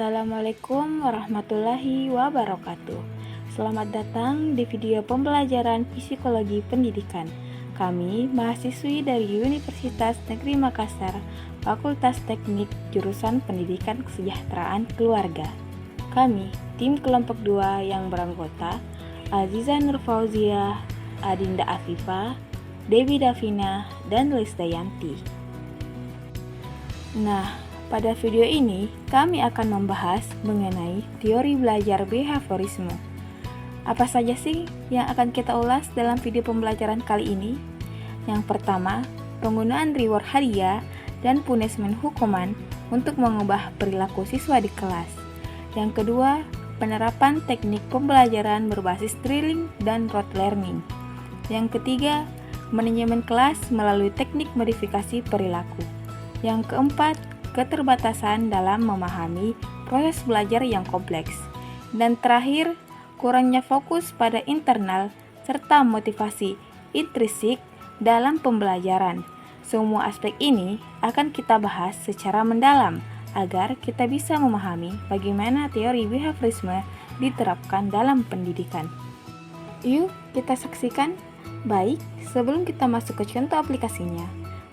Assalamualaikum warahmatullahi wabarakatuh. Selamat datang di video pembelajaran psikologi pendidikan. Kami mahasiswi dari Universitas Negeri Makassar, Fakultas Teknik Jurusan Pendidikan Kesejahteraan Keluarga. Kami, tim kelompok 2 yang beranggota Aziza Nur Fauziah, Adinda Afifah, Dewi Davina, dan Lisdayanti. Nah, pada video ini, kami akan membahas mengenai teori belajar behaviorisme. Apa saja sih yang akan kita ulas dalam video pembelajaran kali ini? Yang pertama, penggunaan reward hadiah dan punishment hukuman untuk mengubah perilaku siswa di kelas. Yang kedua, penerapan teknik pembelajaran berbasis drilling dan rote learning. Yang ketiga, manajemen kelas melalui teknik modifikasi perilaku. Yang keempat, keterbatasan dalam memahami proses belajar yang kompleks. Dan terakhir, kurangnya fokus pada internal serta motivasi intrinsik dalam pembelajaran. Semua aspek ini akan kita bahas secara mendalam agar kita bisa memahami bagaimana teori behaviorisme diterapkan dalam pendidikan. Yuk, kita saksikan. Baik, sebelum kita masuk ke contoh aplikasinya,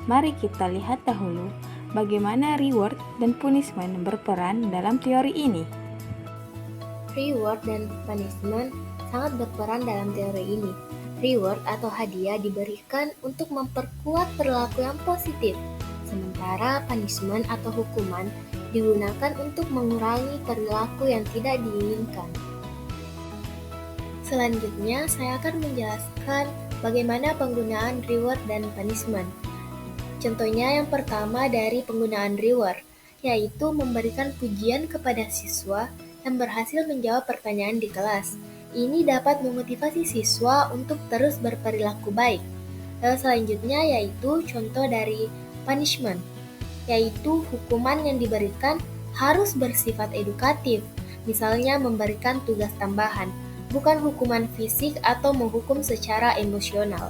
mari kita lihat dahulu bagaimana reward dan punishment berperan dalam teori ini. Reward dan punishment sangat berperan dalam teori ini. Reward atau hadiah diberikan untuk memperkuat perilaku yang positif, sementara punishment atau hukuman digunakan untuk mengurangi perilaku yang tidak diinginkan. Selanjutnya, saya akan menjelaskan bagaimana penggunaan reward dan punishment. Contohnya yang pertama dari penggunaan reward, yaitu memberikan pujian kepada siswa yang berhasil menjawab pertanyaan di kelas. Ini dapat memotivasi siswa untuk terus berperilaku baik. Lalu selanjutnya yaitu contoh dari punishment, yaitu hukuman yang diberikan harus bersifat edukatif, misalnya memberikan tugas tambahan, bukan hukuman fisik atau menghukum secara emosional.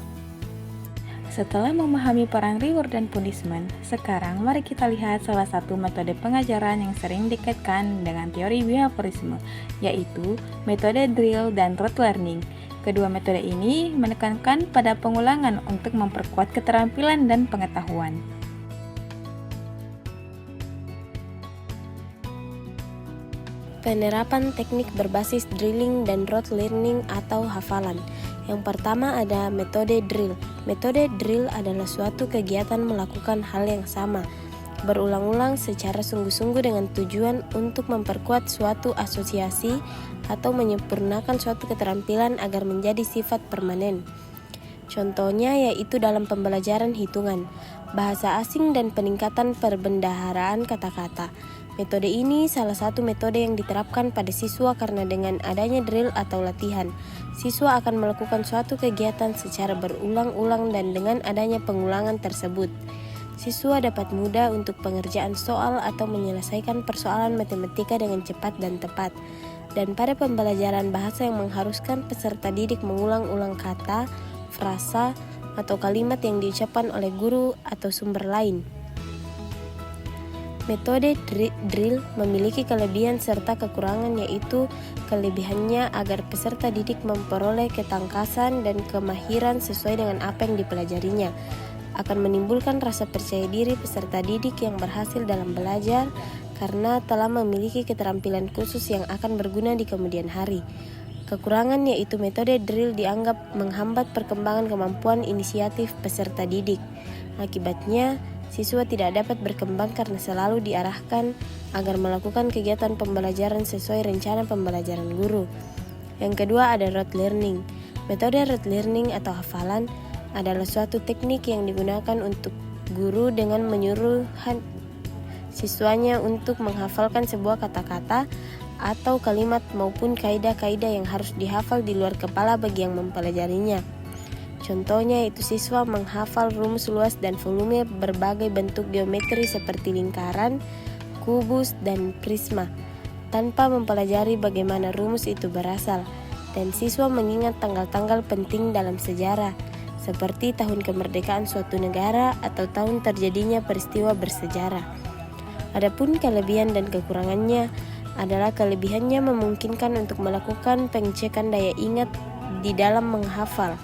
Setelah memahami peran reward dan punishment, sekarang mari kita lihat salah satu metode pengajaran yang sering dikaitkan dengan teori behaviorisme, yaitu metode drill dan rote learning. Kedua metode ini menekankan pada pengulangan untuk memperkuat keterampilan dan pengetahuan. Penerapan teknik berbasis drilling dan rote learning atau hafalan. Yang pertama ada metode drill. Metode drill adalah suatu kegiatan melakukan hal yang sama, berulang-ulang secara sungguh-sungguh dengan tujuan untuk memperkuat suatu asosiasi atau menyempurnakan suatu keterampilan agar menjadi sifat permanen. Contohnya yaitu dalam pembelajaran hitungan, bahasa asing dan peningkatan perbendaharaan kata-kata. Metode ini salah satu metode yang diterapkan pada siswa karena dengan adanya drill atau latihan, siswa akan melakukan suatu kegiatan secara berulang-ulang dan dengan adanya pengulangan tersebut, siswa dapat mudah untuk pengerjaan soal atau menyelesaikan persoalan matematika dengan cepat dan tepat. Dan pada pembelajaran bahasa yang mengharuskan peserta didik mengulang-ulang kata, frasa, atau kalimat yang diucapkan oleh guru atau sumber lain. Metode drill memiliki kelebihan serta kekurangan, yaitu kelebihannya agar peserta didik memperoleh ketangkasan dan kemahiran sesuai dengan apa yang dipelajarinya, akan menimbulkan rasa percaya diri peserta didik yang berhasil dalam belajar karena telah memiliki keterampilan khusus yang akan berguna di kemudian hari. Kekurangan yaitu metode drill dianggap menghambat perkembangan kemampuan inisiatif peserta didik. Akibatnya, siswa tidak dapat berkembang karena selalu diarahkan agar melakukan kegiatan pembelajaran sesuai rencana pembelajaran guru. Yang kedua ada rote learning. Metode rote learning atau hafalan adalah suatu teknik yang digunakan untuk guru dengan menyuruh siswanya untuk menghafalkan sebuah kata-kata atau kalimat maupun kaidah-kaidah yang harus dihafal di luar kepala bagi yang mempelajarinya. Contohnya yaitu siswa menghafal rumus luas dan volume berbagai bentuk geometri seperti lingkaran, kubus, dan prisma, tanpa mempelajari bagaimana rumus itu berasal. Dan siswa mengingat tanggal-tanggal penting dalam sejarah, seperti tahun kemerdekaan suatu negara atau tahun terjadinya peristiwa bersejarah. Adapun kelebihan dan kekurangannya adalah kelebihannya memungkinkan untuk melakukan pengecekan daya ingat di dalam menghafal.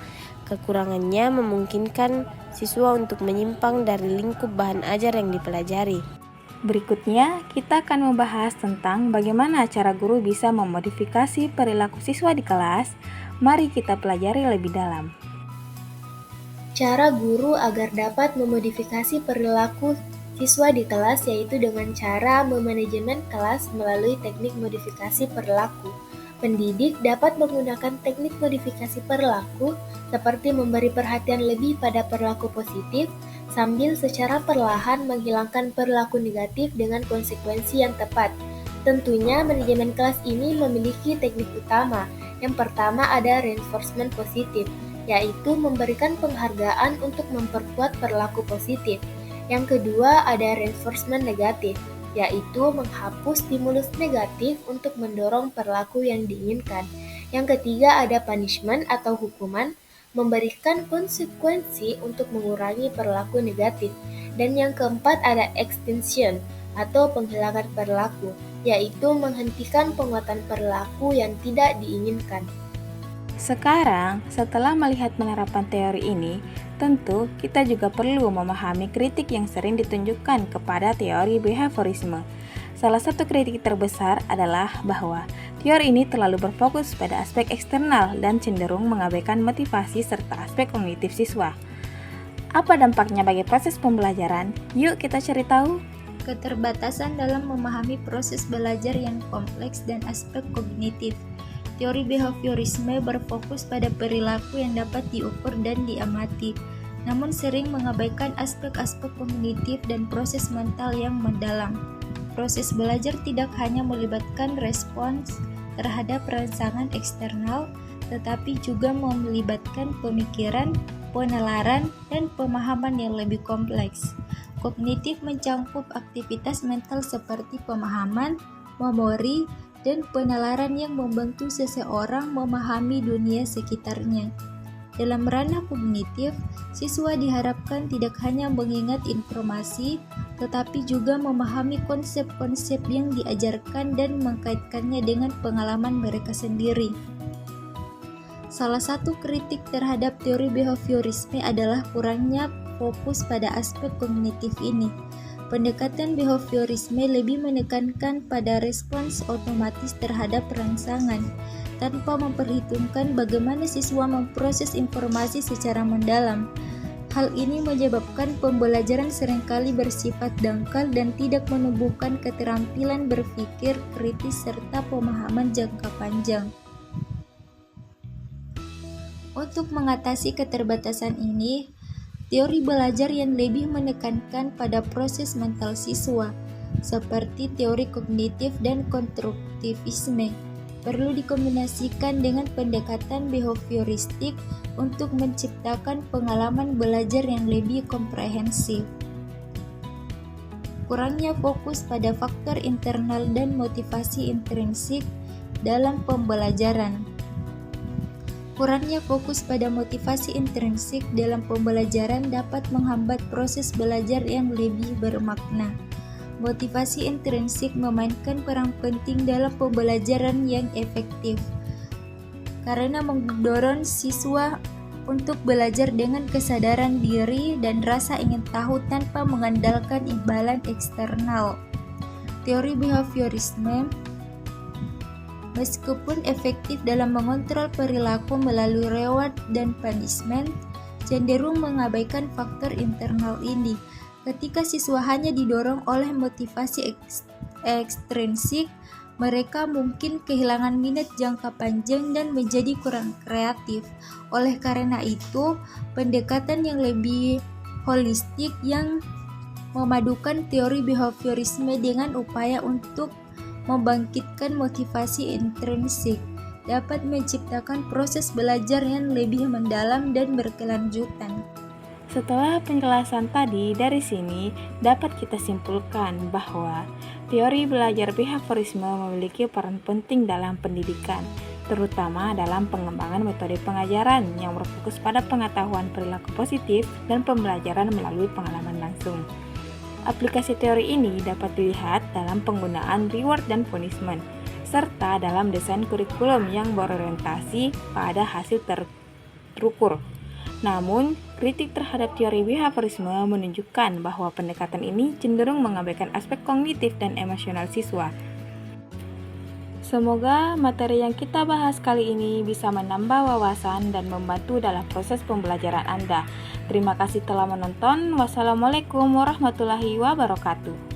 Kekurangannya memungkinkan siswa untuk menyimpang dari lingkup bahan ajar yang dipelajari. Berikutnya, kita akan membahas tentang bagaimana cara guru bisa memodifikasi perilaku siswa di kelas. Mari kita pelajari lebih dalam. Cara guru agar dapat memodifikasi perilaku siswa di kelas yaitu dengan cara memanajemen kelas melalui teknik modifikasi perilaku. Pendidik dapat menggunakan teknik modifikasi perilaku seperti memberi perhatian lebih pada perilaku positif, sambil secara perlahan menghilangkan perilaku negatif dengan konsekuensi yang tepat. Tentunya manajemen kelas ini memiliki teknik utama. Yang pertama ada reinforcement positif, yaitu memberikan penghargaan untuk memperkuat perilaku positif. Yang kedua ada reinforcement negatif, yaitu menghapus stimulus negatif untuk mendorong perilaku yang diinginkan. Yang ketiga ada punishment atau hukuman, memberikan konsekuensi untuk mengurangi perilaku negatif. Dan yang keempat ada extinction atau penghilangan perilaku, yaitu menghentikan penguatan perilaku yang tidak diinginkan. Sekarang, setelah melihat penerapan teori ini, tentu kita juga perlu memahami kritik yang sering ditunjukkan kepada teori behaviorisme. Salah satu kritik terbesar adalah bahwa teori ini terlalu berfokus pada aspek eksternal dan cenderung mengabaikan motivasi serta aspek kognitif siswa. Apa dampaknya bagi proses pembelajaran? Yuk kita cari tahu. Keterbatasan dalam memahami proses belajar yang kompleks dan aspek kognitif. Teori behaviorisme berfokus pada perilaku yang dapat diukur dan diamati, namun sering mengabaikan aspek-aspek kognitif dan proses mental yang mendalam. Proses belajar tidak hanya melibatkan respons terhadap rangsangan eksternal, tetapi juga melibatkan pemikiran, penalaran, dan pemahaman yang lebih kompleks. Kognitif mencakup aktivitas mental seperti pemahaman, memori, dan penalaran yang membantu seseorang memahami dunia sekitarnya. Dalam ranah kognitif, siswa diharapkan tidak hanya mengingat informasi, tetapi juga memahami konsep-konsep yang diajarkan dan mengkaitkannya dengan pengalaman mereka sendiri. Salah satu kritik terhadap teori behaviorisme adalah kurangnya fokus pada aspek kognitif ini. Pendekatan behaviorisme lebih menekankan pada respons otomatis terhadap rangsangan, tanpa memperhitungkan bagaimana siswa memproses informasi secara mendalam. Hal ini menyebabkan pembelajaran seringkali bersifat dangkal dan tidak menumbuhkan keterampilan berpikir kritis serta pemahaman jangka panjang. Untuk mengatasi keterbatasan ini, teori belajar yang lebih menekankan pada proses mental siswa, seperti teori kognitif dan konstruktivisme, perlu dikombinasikan dengan pendekatan behavioristik untuk menciptakan pengalaman belajar yang lebih komprehensif. Kurangnya fokus pada faktor internal dan motivasi intrinsik dalam pembelajaran. Kurangnya fokus pada motivasi intrinsik dalam pembelajaran dapat menghambat proses belajar yang lebih bermakna. Motivasi intrinsik memainkan peran penting dalam pembelajaran yang efektif, karena mendorong siswa untuk belajar dengan kesadaran diri dan rasa ingin tahu tanpa mengandalkan imbalan eksternal. Teori behaviorisme meskipun efektif dalam mengontrol perilaku melalui reward dan punishment, cenderung mengabaikan faktor internal ini. Ketika siswa hanya didorong oleh motivasi ekstrinsik, mereka mungkin kehilangan minat jangka panjang dan menjadi kurang kreatif. Oleh karena itu, pendekatan yang lebih holistik yang memadukan teori behaviorisme dengan upaya untuk membangkitkan motivasi intrinsik dapat menciptakan proses belajar yang lebih mendalam dan berkelanjutan. Setelah penjelasan tadi, dari sini dapat kita simpulkan bahwa teori belajar behaviorisme memiliki peran penting dalam pendidikan, terutama dalam pengembangan metode pengajaran yang berfokus pada pengetahuan perilaku positif dan pembelajaran melalui pengalaman langsung. Aplikasi teori ini dapat dilihat dalam penggunaan reward dan punishment, serta dalam desain kurikulum yang berorientasi pada hasil terukur. Namun, kritik terhadap teori behaviorisme menunjukkan bahwa pendekatan ini cenderung mengabaikan aspek kognitif dan emosional siswa. Semoga materi yang kita bahas kali ini bisa menambah wawasan dan membantu dalam proses pembelajaran Anda. Terima kasih telah menonton. Wassalamualaikum warahmatullahi wabarakatuh.